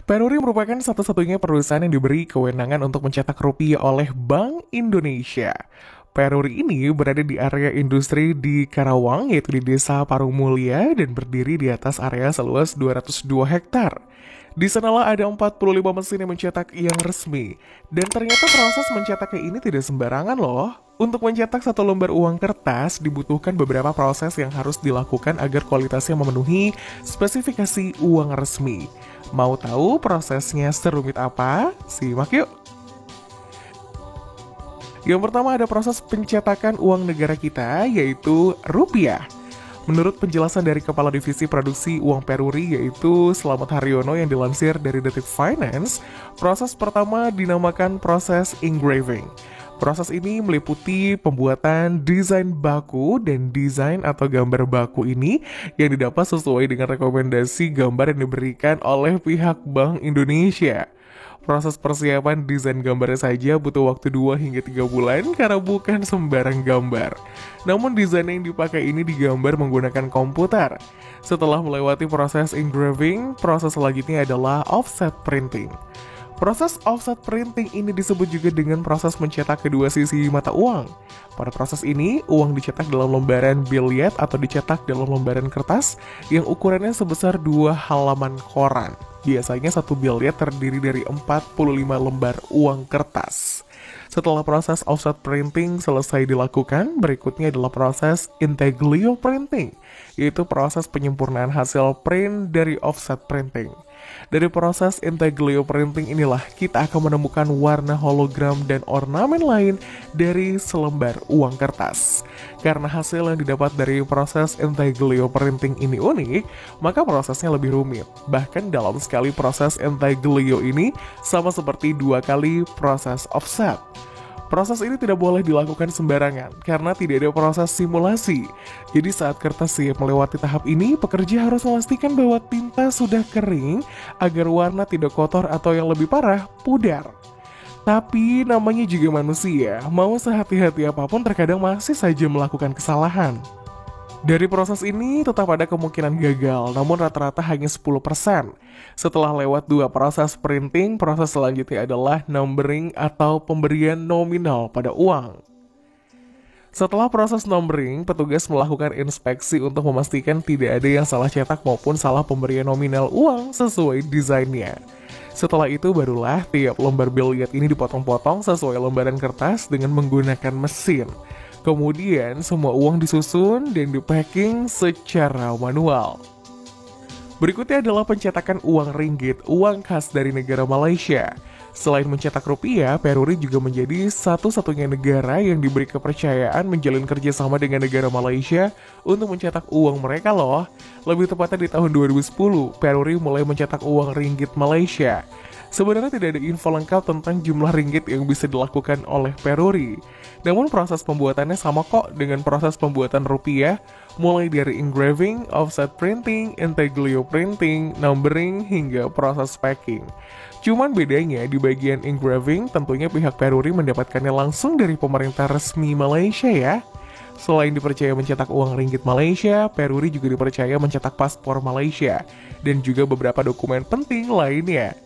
Peruri merupakan satu-satunya perusahaan yang diberi kewenangan untuk mencetak rupiah oleh Bank Indonesia. Peruri ini berada di area industri di Karawang, yaitu di Desa Parung Mulia, dan berdiri di atas area seluas 202 hektar. Di sanalah ada 45 mesin yang mencetak yang resmi. Dan ternyata proses mencetaknya ini tidak sembarangan loh. Untuk mencetak satu lembar uang kertas dibutuhkan beberapa proses yang harus dilakukan agar kualitasnya memenuhi spesifikasi uang resmi. Mau tahu prosesnya serumit apa? Simak yuk! Yang pertama ada proses pencetakan uang negara kita, yaitu rupiah. Menurut penjelasan dari Kepala Divisi Produksi Uang Peruri yaitu Slamet Haryono yang dilansir dari Detik Finance, proses pertama dinamakan proses engraving. Proses ini meliputi pembuatan desain baku dan desain atau gambar baku ini yang didapat sesuai dengan rekomendasi gambar yang diberikan oleh pihak Bank Indonesia. Proses persiapan desain gambarnya saja butuh waktu 2 hingga 3 bulan karena bukan sembarang gambar. Namun desain yang dipakai ini digambar menggunakan komputer. Setelah melewati proses engraving, proses selanjutnya adalah offset printing. Proses offset printing ini disebut juga dengan proses mencetak kedua sisi mata uang. Pada proses ini, uang dicetak dalam lembaran billet atau dicetak dalam lembaran kertas yang ukurannya sebesar 2 halaman koran. Biasanya satu billet terdiri dari 45 lembar uang kertas. Setelah proses offset printing selesai dilakukan, berikutnya adalah proses intaglio printing, yaitu proses penyempurnaan hasil print dari offset printing. Dari proses intaglio printing inilah kita akan menemukan warna hologram dan ornamen lain dari selembar uang kertas. Karena hasil yang didapat dari proses intaglio printing ini unik, maka prosesnya lebih rumit. Bahkan dalam sekali proses intaglio ini sama seperti 2 kali proses offset. Proses ini tidak boleh dilakukan sembarangan karena tidak ada proses simulasi. Jadi saat kertas siap melewati tahap ini, pekerja harus memastikan bahwa tinta sudah kering agar warna tidak kotor atau yang lebih parah, pudar. Tapi namanya juga manusia, mau sehati-hati apapun terkadang masih saja melakukan kesalahan. Dari proses ini tetap ada kemungkinan gagal, namun rata-rata hanya 10%. Setelah lewat 2 proses printing, proses selanjutnya adalah numbering atau pemberian nominal pada uang. Setelah proses numbering, petugas melakukan inspeksi untuk memastikan tidak ada yang salah cetak maupun salah pemberian nominal uang sesuai desainnya. Setelah itu barulah tiap lembar billet ini dipotong-potong sesuai lembaran kertas dengan menggunakan mesin. Kemudian semua uang disusun dan di-packing secara manual. Berikutnya adalah pencetakan uang ringgit, uang khas dari negara Malaysia. Selain mencetak rupiah, Peruri juga menjadi satu-satunya negara yang diberi kepercayaan menjalin kerjasama dengan negara Malaysia untuk mencetak uang mereka loh. Lebih tepatnya di tahun 2010, Peruri mulai mencetak uang ringgit Malaysia. Sebenarnya tidak ada info lengkap tentang jumlah ringgit yang bisa dilakukan oleh Peruri. Namun proses pembuatannya sama kok dengan proses pembuatan rupiah, mulai dari engraving, offset printing, intaglio printing, numbering, hingga proses packing. Cuman bedanya di bagian engraving tentunya pihak Peruri mendapatkannya langsung dari pemerintah resmi Malaysia ya. Selain dipercaya mencetak uang ringgit Malaysia, Peruri juga dipercaya mencetak paspor Malaysia dan juga beberapa dokumen penting lainnya.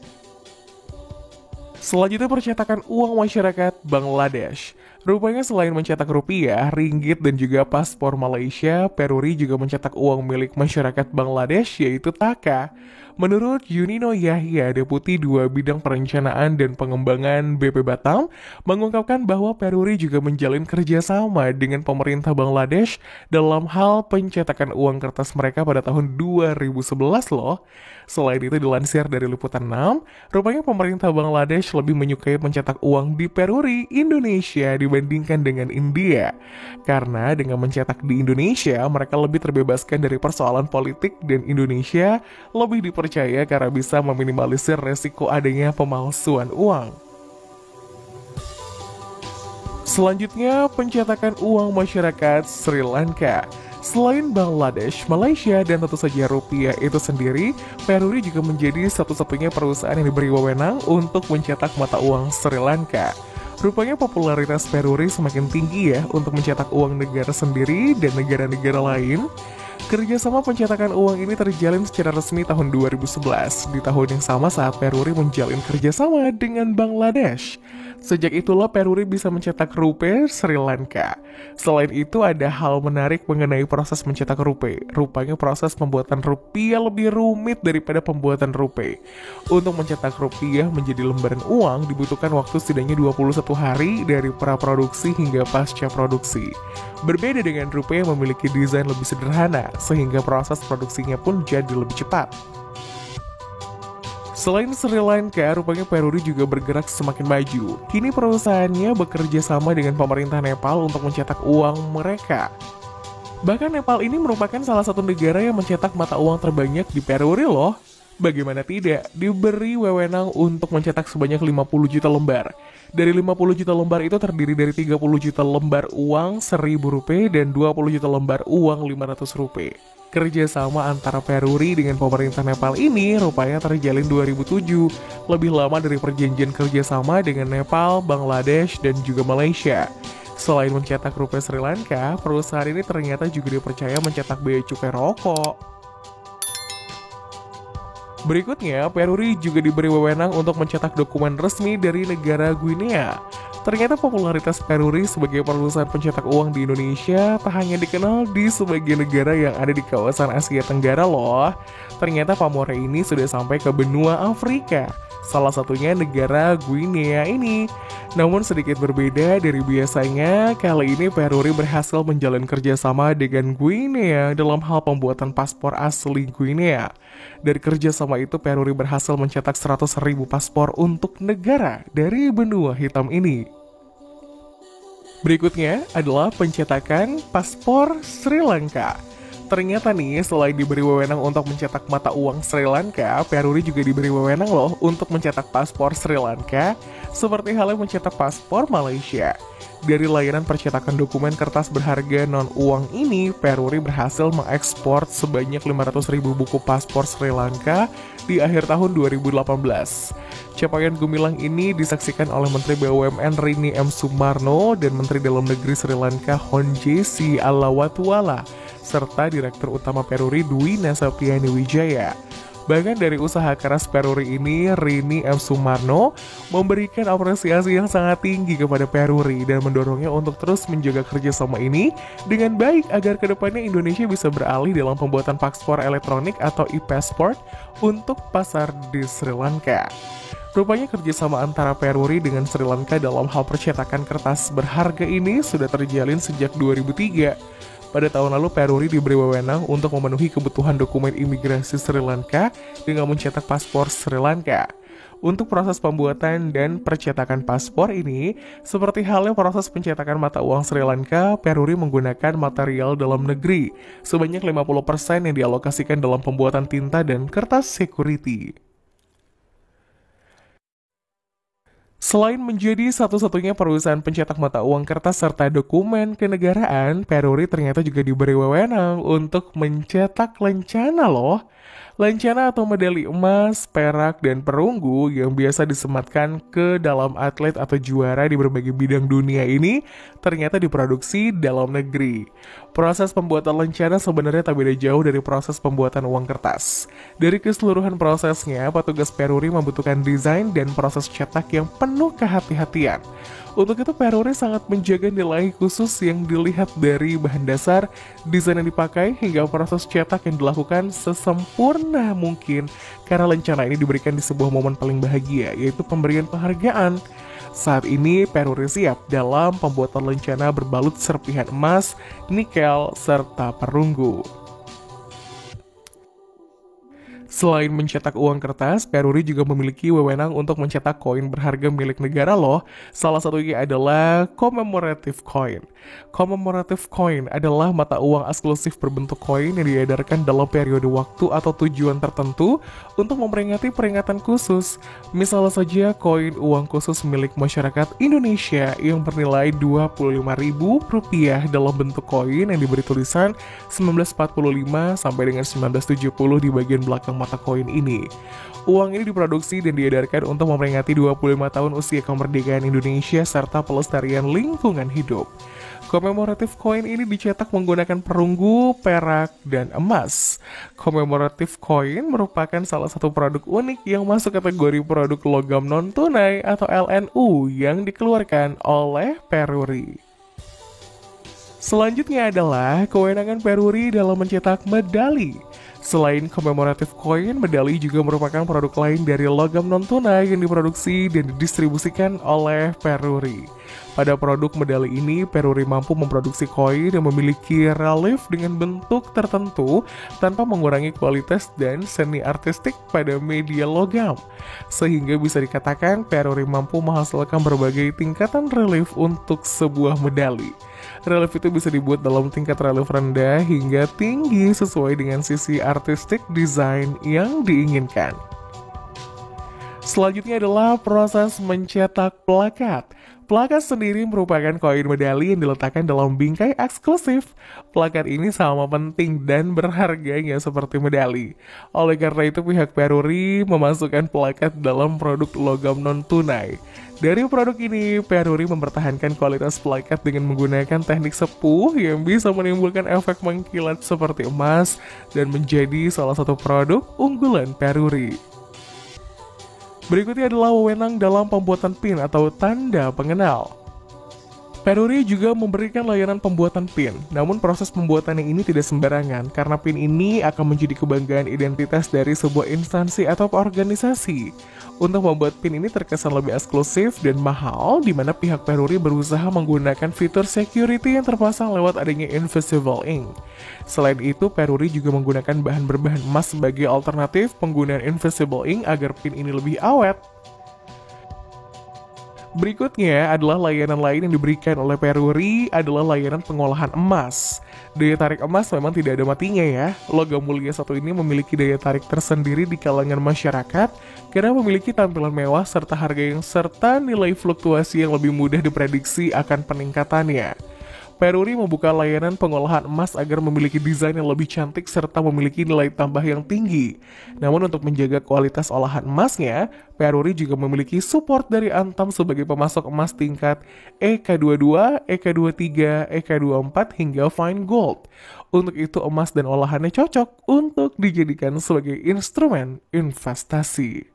Selanjutnya percetakan uang masyarakat Bangladesh. Rupanya selain mencetak rupiah, ringgit dan juga paspor Malaysia, Peruri juga mencetak uang milik masyarakat Bangladesh yaitu Taka. Menurut Yunino Yahya, Deputi 2 Bidang Perencanaan dan Pengembangan BP Batam, mengungkapkan bahwa Peruri juga menjalin kerjasama dengan pemerintah Bangladesh dalam hal pencetakan uang kertas mereka pada tahun 2011 loh. Selain itu dilansir dari Liputan 6, rupanya pemerintah Bangladesh lebih menyukai mencetak uang di Peruri, Indonesia dibandingkan dengan India. Karena dengan mencetak di Indonesia, mereka lebih terbebaskan dari persoalan politik dan Indonesia lebih dipercaya karena bisa meminimalisir resiko adanya pemalsuan uang. Selanjutnya, pencetakan uang masyarakat Sri Lanka. Selain Bangladesh, Malaysia, dan tentu saja rupiah itu sendiri, Peruri juga menjadi satu-satunya perusahaan yang diberi wewenang untuk mencetak mata uang Sri Lanka. Rupanya popularitas Peruri semakin tinggi ya untuk mencetak uang negara sendiri dan negara-negara lain. Kerjasama pencetakan uang ini terjalin secara resmi tahun 2011, di tahun yang sama saat Peruri menjalin kerjasama dengan Bangladesh. Sejak itulah Peruri bisa mencetak rupiah Sri Lanka. Selain itu ada hal menarik mengenai proses mencetak rupiah. Rupanya proses pembuatan rupiah lebih rumit daripada pembuatan rupiah. Untuk mencetak rupiah menjadi lembaran uang dibutuhkan waktu setidaknya 21 hari dari praproduksi hingga pasca produksi. Berbeda dengan rupiah yang memiliki desain lebih sederhana, sehingga proses produksinya pun jadi lebih cepat. Selain Sri Lanka, rupanya Peruri juga bergerak semakin maju. Kini perusahaannya bekerja sama dengan pemerintah Nepal untuk mencetak uang mereka. Bahkan Nepal ini merupakan salah satu negara yang mencetak mata uang terbanyak di Peruri loh. Bagaimana tidak, diberi wewenang untuk mencetak sebanyak 50 juta lembar. Dari 50 juta lembar itu terdiri dari 30 juta lembar uang 1.000 rupiah dan 20 juta lembar uang 500 rupiah. Kerjasama antara Peruri dengan pemerintah Nepal ini rupanya terjalin 2007, lebih lama dari perjanjian kerjasama dengan Nepal, Bangladesh, dan juga Malaysia. Selain mencetak rupiah Sri Lanka, perusahaan ini ternyata juga dipercaya mencetak bea cukai rokok. Berikutnya, Peruri juga diberi wewenang untuk mencetak dokumen resmi dari negara Guinea. Ternyata popularitas Peruri sebagai perusahaan pencetak uang di Indonesia tak hanya dikenal di sebagian negara yang ada di kawasan Asia Tenggara loh. Ternyata pamornya ini sudah sampai ke benua Afrika. Salah satunya negara Guinea ini. Namun sedikit berbeda dari biasanya, kali ini Peruri berhasil menjalin kerjasama dengan Guinea dalam hal pembuatan paspor asli Guinea. Dari kerjasama itu, Peruri berhasil mencetak 100.000 paspor untuk negara dari benua hitam ini. Berikutnya adalah pencetakan paspor Sri Lanka. Ternyata nih, selain diberi wewenang untuk mencetak mata uang Sri Lanka, Peruri juga diberi wewenang loh untuk mencetak paspor Sri Lanka, seperti halnya mencetak paspor Malaysia. Dari layanan percetakan dokumen kertas berharga non-uang ini, Peruri berhasil mengekspor sebanyak 500.000 buku paspor Sri Lanka di akhir tahun 2018. Capaian gemilang ini disaksikan oleh Menteri BUMN Rini M. Sumarno dan Menteri Dalam Negeri Sri Lanka Honjesi Alawatwala, serta Direktur Utama Peruri Dwi Nasapiani Wijaya. Bahkan dari usaha keras Peruri ini, Rini M. Sumarno memberikan apresiasi yang sangat tinggi kepada Peruri dan mendorongnya untuk terus menjaga kerjasama ini dengan baik agar kedepannya Indonesia bisa beralih dalam pembuatan paspor elektronik atau e-passport untuk pasar di Sri Lanka. Rupanya kerjasama antara Peruri dengan Sri Lanka dalam hal percetakan kertas berharga ini sudah terjalin sejak 2003. Pada tahun lalu, Peruri diberi wewenang untuk memenuhi kebutuhan dokumen imigrasi Sri Lanka dengan mencetak paspor Sri Lanka. Untuk proses pembuatan dan percetakan paspor ini, seperti halnya proses pencetakan mata uang Sri Lanka, Peruri menggunakan material dalam negeri, sebanyak 50% yang dialokasikan dalam pembuatan tinta dan kertas security. Selain menjadi satu-satunya perusahaan pencetak mata uang kertas serta dokumen kenegaraan, Peruri ternyata juga diberi wewenang untuk mencetak lencana loh. Lencana atau medali emas, perak, dan perunggu yang biasa disematkan ke dalam atlet atau juara di berbagai bidang dunia ini ternyata diproduksi dalam negeri. Proses pembuatan lencana sebenarnya tak beda jauh dari proses pembuatan uang kertas. Dari keseluruhan prosesnya, petugas Peruri membutuhkan desain dan proses cetak yang penuh kehati-hatian. Untuk itu Peruri sangat menjaga nilai khusus yang dilihat dari bahan dasar, desain yang dipakai, hingga proses cetak yang dilakukan sesempurna mungkin. Karena lencana ini diberikan di sebuah momen paling bahagia, yaitu pemberian penghargaan. Saat ini Peruri siap dalam pembuatan lencana berbalut serpihan emas, nikel, serta perunggu. Selain mencetak uang kertas, Peruri juga memiliki wewenang untuk mencetak koin berharga milik negara loh. Salah satunya adalah commemorative coin. Commemorative coin adalah mata uang eksklusif berbentuk koin yang diedarkan dalam periode waktu atau tujuan tertentu untuk memperingati peringatan khusus. Misalnya saja koin uang khusus milik masyarakat Indonesia yang bernilai Rp25.000 dalam bentuk koin yang diberi tulisan 1945 sampai dengan 1970 di bagian belakang mata koin ini. Uang ini diproduksi dan diedarkan untuk memperingati 25 tahun usia kemerdekaan Indonesia serta pelestarian lingkungan hidup. Commemorative coin ini dicetak menggunakan perunggu, perak, dan emas. Commemorative coin merupakan salah satu produk unik yang masuk kategori produk logam non-tunai atau LNU yang dikeluarkan oleh Peruri. Selanjutnya adalah kewenangan Peruri dalam mencetak medali. Selain commemorative coin, medali juga merupakan produk lain dari logam non-tunai yang diproduksi dan didistribusikan oleh Peruri. Pada produk medali ini, Peruri mampu memproduksi koin yang memiliki relief dengan bentuk tertentu tanpa mengurangi kualitas dan seni artistik pada media logam. Sehingga bisa dikatakan Peruri mampu menghasilkan berbagai tingkatan relief untuk sebuah medali. Relief itu bisa dibuat dalam tingkat relief rendah hingga tinggi sesuai dengan sisi artistik desain yang diinginkan. Selanjutnya adalah proses mencetak plakat. Plakat sendiri merupakan koin medali yang diletakkan dalam bingkai eksklusif. Plakat ini sama penting dan berharganya seperti medali. Oleh karena itu pihak Peruri memasukkan plakat dalam produk logam non-tunai. Dari produk ini, Peruri mempertahankan kualitas plakat dengan menggunakan teknik sepuh yang bisa menimbulkan efek mengkilat seperti emas dan menjadi salah satu produk unggulan Peruri. Berikutnya adalah wewenang dalam pembuatan pin atau tanda pengenal. Peruri juga memberikan layanan pembuatan pin, namun proses pembuatannya ini tidak sembarangan karena pin ini akan menjadi kebanggaan identitas dari sebuah instansi atau organisasi. Untuk membuat pin ini terkesan lebih eksklusif dan mahal, di mana pihak Peruri berusaha menggunakan fitur security yang terpasang lewat adanya invisible ink. Selain itu, Peruri juga menggunakan bahan berbahan emas sebagai alternatif penggunaan invisible ink agar pin ini lebih awet. Berikutnya adalah layanan lain yang diberikan oleh Peruri adalah layanan pengolahan emas. Daya tarik emas memang tidak ada matinya ya. Logam mulia satu ini memiliki daya tarik tersendiri di kalangan masyarakat karena memiliki tampilan mewah serta nilai fluktuasi yang lebih mudah diprediksi akan peningkatannya. Peruri membuka layanan pengolahan emas agar memiliki desain yang lebih cantik serta memiliki nilai tambah yang tinggi. Namun untuk menjaga kualitas olahan emasnya, Peruri juga memiliki support dari Antam sebagai pemasok emas tingkat EK22, EK23, EK24 hingga Fine Gold. Untuk itu emas dan olahannya cocok untuk dijadikan sebagai instrumen investasi.